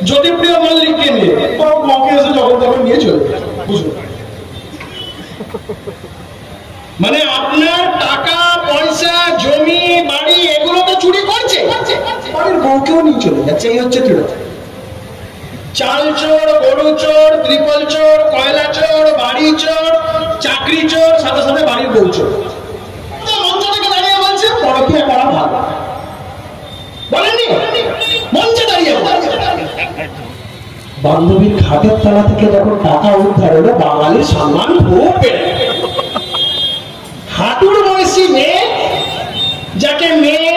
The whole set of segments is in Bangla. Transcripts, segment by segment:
জ্যোতিপ্রিয় মল্লিককে নিয়ে মকে এসে যখন তখন নিয়ে চলে বুঝুন, মানে আপনার টাকা পয়সা জমি বাড়ি এগুলো তো চুরি করছে, বাড়ির বউকেও নিয়ে চলে যাচ্ছে। এই হচ্ছে তৃণমূল। চাল চোর, গরু চোর, ত্রিপল চোর, কয়লা চোর, বাড়ি চোর, চাকরি চোর, সাথে সাথে বাড়ির বউ চোর। মঞ্চ থেকে দাঁড়িয়ে বলছে পরকীয়া করা ভালো, বলেননি? মঞ্চে দাঁড়িয়ে বান্ধবীর খাটের তলা থেকে যখন টাকা উদ্ধার হলো, বাঙালির সম্মান খুব বেড়ে গেল। হাঁটুর বয়সী মেয়ে, যাকে মেয়ে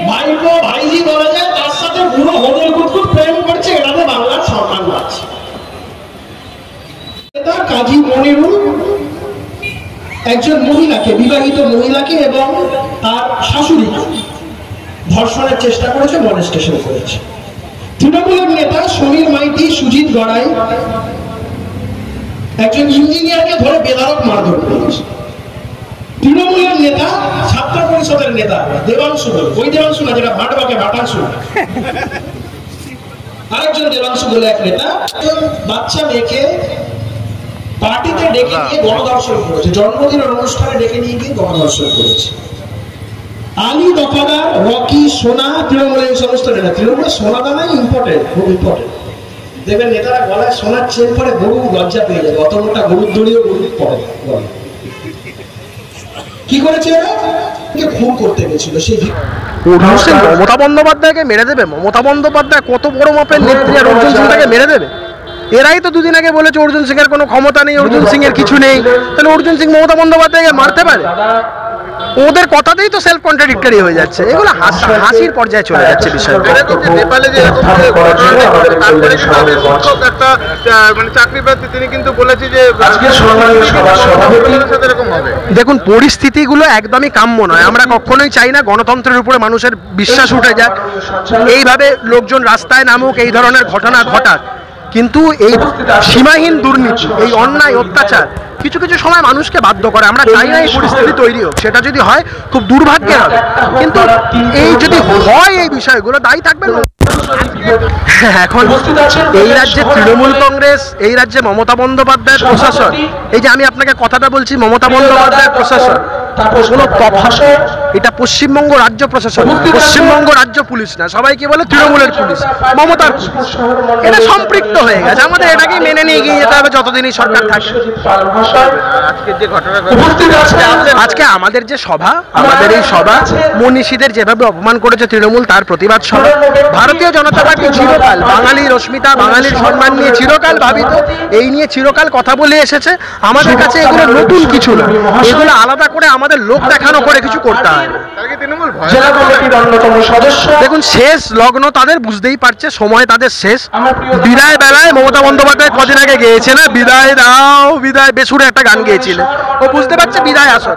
ভাইপো ভাইজি বলা যায়, তার সাথে পুরো হদল কুটকুট প্রেম করছে, এটাতে বাংলার সম্মান পাচ্ছে। কাজী মনিরুল একজন মহিলাকে, বিবাহিত মহিলাকে এবং তার শাশুড়িকে ধর্ষণের চেষ্টা করেছে, মলেস্টেশন করেছে। তৃণমূলের নেতা সমীর মাইতি, সুজিত গড়াই একজন ইঞ্জিনিয়ারকে ধরে বেধড়ক মারধর করেছে। তৃণমূলের নেতা, ছাত্র পরিষদের নেতা দেবাংশু, ওই দেবাংশু না যেটা ভাটবাকে ভাটাংশু, আরেকজন দেবাংশু বলে এক নেতা, বাচ্চা মেয়েকে পার্টিতে ডেকে নিয়ে গণধর্ষণ করেছে, জন্মদিনের অনুষ্ঠানে ডেকে নিয়ে গিয়ে গণধর্ষণ করেছে। আলী দফাদার, রকি, সোনা, তৃণমূলের এই সমস্ত নেতা। তৃণমূলের সোনা দানাই ইম্পর্টেন্ট, খুব ইম্পর্টেন্ট। দেখবেন নেতারা গলায় সোনার চেন পরে গরু লজ্জা পেয়ে যাবে, অত মোটা গরুর দড়িও গরু পড়ে গলায়। কি করেছে? খুন করতে গেছিল। সেই মমতা বন্দ্যোপাধ্যায়কে মেরে দেবে। মমতা বন্দ্যোপাধ্যায় কত বড় মাপের নেত্রী, আর অর্জুন সিংটাকে মেরে দেবে। এরাই তো দুদিন আগে বলেছে অর্জুন সিং এর কোনো ক্ষমতা নেই, অর্জুন সিং এর কিছু নেই। তাহলে অর্জুন সিং মমতা বন্দ্যোপাধ্যায়কে মারতে পারে? ওদের কথাতেই তো সেলফ কন্ট্রাডিক্টরি হয়ে যাচ্ছে। এগুলো হাসির পর্যায়ে চলে যাচ্ছে বিষয়টা। নেপালে যে একটা মানে চাকরি প্রার্থী, তিনি কিন্তু বলেছে যে এরকম হবে। দেখুন, পরিস্থিতিগুলো একদমই কাম্য নয়। আমরা কখনোই চাই না গণতন্ত্রের উপরে মানুষের বিশ্বাস উঠে যাক, এইভাবে লোকজন রাস্তায় নামুক, এই ধরনের ঘটনা ঘটাক। কিন্তু এই সীমাহীন দুর্নীতি, এই অন্যায় অত্যাচার কিছু কিছু সময় মানুষকে বাধ্য করে। আমরা চাই না এই পরিস্থিতি তৈরি হোক, সেটা যদি হয় খুব দুর্ভাগ্যের হবে। কিন্তু এই যদি হয় এই বিষয়গুলো, দায়ী থাকবেন এখন এই রাজ্যে তৃণমূল কংগ্রেস, এই রাজ্যে মমতা বন্দ্যোপাধ্যায়ের প্রশাসন। এই যে আমি আপনাকে কথাটা বলছি, মমতা বন্দ্যোপাধ্যায়ের প্রশাসন কোনো তফাৎ, এটা পশ্চিমবঙ্গ রাজ্য প্রশাসন, পশ্চিমবঙ্গ রাজ্য পুলিশ না। সবাইকে বলে তৃণমূলের পুলিশ, মমতার পুলিশ। এটা সম্পৃক্ত হয়ে গেছে, আমাদের এটাকেই মেনে নিয়ে গিয়ে যেতে হবে যতদিনই সরকার থাকে। আজকে আমাদের যে সভা, আমাদের এই সভা মনীষীদের যেভাবে অপমান করেছে তৃণমূল, তার প্রতিবাদ সভা। ভারতীয় জনতা পার্টি চিরকাল বাঙালির অস্মিতা, বাঙালির সম্মান নিয়ে চিরকাল ভাবিত, এই নিয়ে চিরকাল কথা বলে এসেছে। আমাদের কাছে এগুলো নতুন কিছু না, এগুলো আলাদা করে আমাদের লোক দেখানো করে কিছু করতে হয়। দেখুন, শেষ লগ্ন তাদের, বুঝতেই পারছে সময় তাদের শেষ। বিদায় বেলায় মমতা বন্দ্যোপাধ্যায় কদিন আগে গেয়েছে না, বিদায় দাও বিদায়, বেসুরে একটা গান গেয়েছিলেন। ও বুঝতে পারছে বিদায় আসন।